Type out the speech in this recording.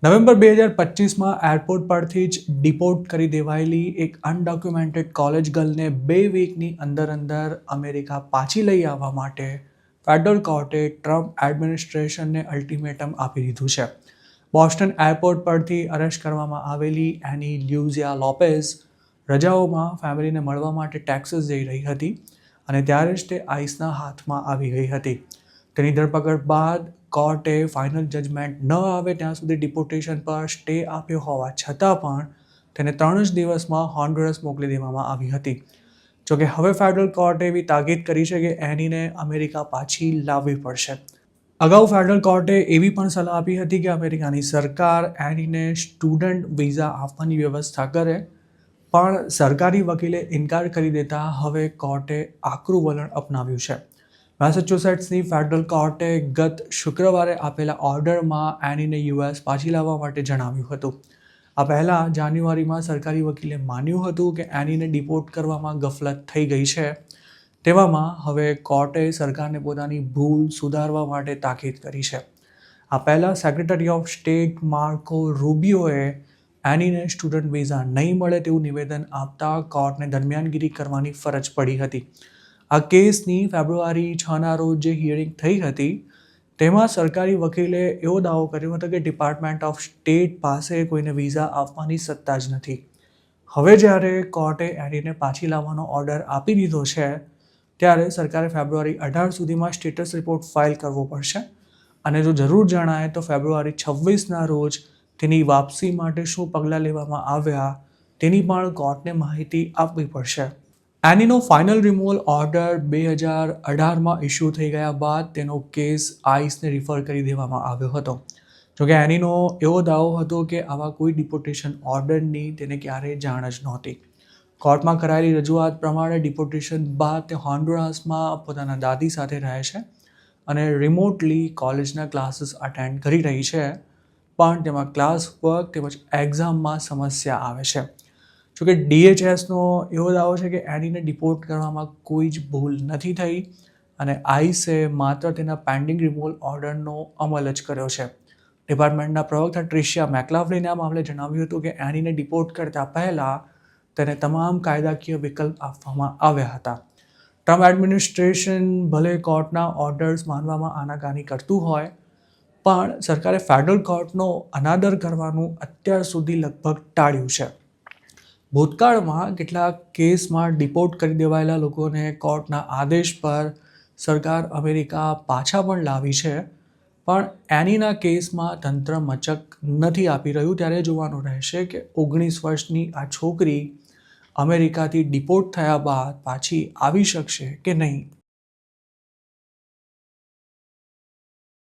November 2025માં airport પરથી જ deport કરી દેવાયેલી એક અનડોક્યુમેન્ટેડ કોલેજ ગર્લને 2 વીકની અંદર અમેરિકા પાછી લઈ આવવા માટે ફેડરલ કોર્ટે ટ્રમ્પ એડમિનિસ્ટ્રેશનને અલ્ટિમેટમ આપી દીધું છે. બોસ્ટન એરપોર્ટ પરથી અરેસ્ટ કરવામાં આવેલી એની લ્યુઝિયા લોપેઝ રજાઓમાં ફેમિલીને મળવા માટે ટેક્સાસ જઈ રહી હતી અને ત્યારે જ તે આઈસના હાથમાં આવી ગઈ હતી. તેની ધરપકડ બાદ કોર્ટે ફાઇનલ જજમેન્ટ ન આવે ત્યાં સુધી ડિપોર્ટેશન પર સ્ટે આપ્યો હોવા છતાં પણ તેને 3 જ દિવસમાં હોન્ડુરસ મોકલી દેવામાં આવી હતી. જોકે હવે ફેડરલ કોર્ટે એવી તાકીદ કરી છે કે એનીને અમેરિકા પાછી લાવવી પડશે. અગાઉ ફેડરલ કોર્ટે એવી પણ સલાહ આપી હતી કે અમેરિકાની સરકાર એનીને સ્ટુડન્ટ વિઝા આપવાની વ્યવસ્થા કરે, પણ સરકારી વકીલે ઇનકાર કરી દેતા હવે કોર્ટે આકરું વલણ અપનાવ્યું છે. મેસેચ્યુસેટ્સની ફેડરલ કોર્ટે ગત શુક્રવારે આપેલા ઓર્ડરમાં એનીને યુએસ પાછી લાવવા માટે જણાવ્યું હતું. આ પહેલાં જાન્યુઆરીમાં સરકારી વકીલે માન્યું હતું કે એનીને ડિપોર્ટ કરવામાં ગફલત થઈ ગઈ છે. તેવામાં હવે કોર્ટે સરકારને પોતાની ભૂલ સુધારવા માટે તાકીદ કરી છે. આ પહેલાં સેક્રેટરી ઓફ સ્ટેટ માર્કો રૂબિયોએ એનીને સ્ટુડન્ટ વિઝા નહીં મળે તેવું નિવેદન આપતા કોર્ટને દરમિયાનગીરી કરવાની ફરજ પડી હતી. આ કેસની ફેબ્રુઆરી 6ના રોજ જે હિયરિંગ થઈ હતી તેમાં સરકારી વકીલે એવો દાવો કર્યો હતો કે ડિપાર્ટમેન્ટ ઓફ સ્ટેટ પાસે કોઈને વિઝા આપવાની સત્તા જ નથી. હવે જ્યારે કોર્ટે એનીને પાછી લાવવાનો ઓર્ડર આપી દીધો છે ત્યારે સરકારે ફેબ્રુઆરી 18 સુધીમાં સ્ટેટસ રિપોર્ટ ફાઇલ કરવો પડશે અને જો જરૂર જણાય તો ફેબ્રુઆરી 26ના રોજ તેની વાપસી માટે શું પગલાં લેવામાં આવ્યા તેની પણ કોર્ટને માહિતી આપવી પડશે. એનીનો ફાઇનલ રિમૂવલ ઓર્ડર 2018માં ઇસ્યુ થઈ ગયા બાદ તેનો કેસ આઈસને રિફર કરી દેવામાં આવ્યો હતો. જોકે એનીનો એવો દાવો હતો કે આવા કોઈ ડિપોર્ટેશન ઓર્ડરની તેને ક્યારેય જાણ જ નહોતી. કોર્ટમાં કરાયેલી રજૂઆત પ્રમાણે ડિપોર્ટેશન બાદ તે હોન્ડુરાસમાં પોતાના દાદી સાથે રહે છે અને રિમોટલી કોલેજના ક્લાસીસ અટેન્ડ કરી રહી છે, પણ તેમાં ક્લાસ વર્ક તેમજ એક્ઝામમાં સમસ્યા આવે છે. જોકે DHSનો એવો દાવો છે કે એનીને ડિપોર્ટ કરવામાં કોઈ જ ભૂલ નથી થઈ અને આઈસે માત્ર તેના પેન્ડિંગ રિમૂવલ ઓર્ડરનો અમલ જ કર્યો છે. ડિપાર્ટમેન્ટના પ્રવક્તા ટ્રિશિયા મેકલાફ્લિને આ મામલે જણાવ્યું હતું કે એનીને ડિપોર્ટ કરતા પહેલાં તેને તમામ કાયદાકીય વિકલ્પ આપવામાં આવ્યા હતા. ટ્રમ્પ એડમિનિસ્ટ્રેશન ભલે કોર્ટના ઓર્ડર્સ માનવામાં આનાકાની કરતું હોય, પણ સરકારે ફેડરલ કોર્ટનો અનાદર કરવાનું અત્યાર સુધી લગભગ ટાળ્યું છે. ભૂતકાળમાં કેટલાક કેસમાં ડિપોર્ટ કરી દેવાયેલા લોકોને કોર્ટના આદેશ પર સરકાર અમેરિકા પાછા પણ લાવી છે, પણ એનીના કેસમાં તંત્ર મચક નથી આપી રહ્યું. ત્યારે જોવાનું રહેશે કે 19 વર્ષની આ છોકરી અમેરિકાથી ડિપોર્ટ થયા બાદ પાછી આવી શકશે કે નહીં.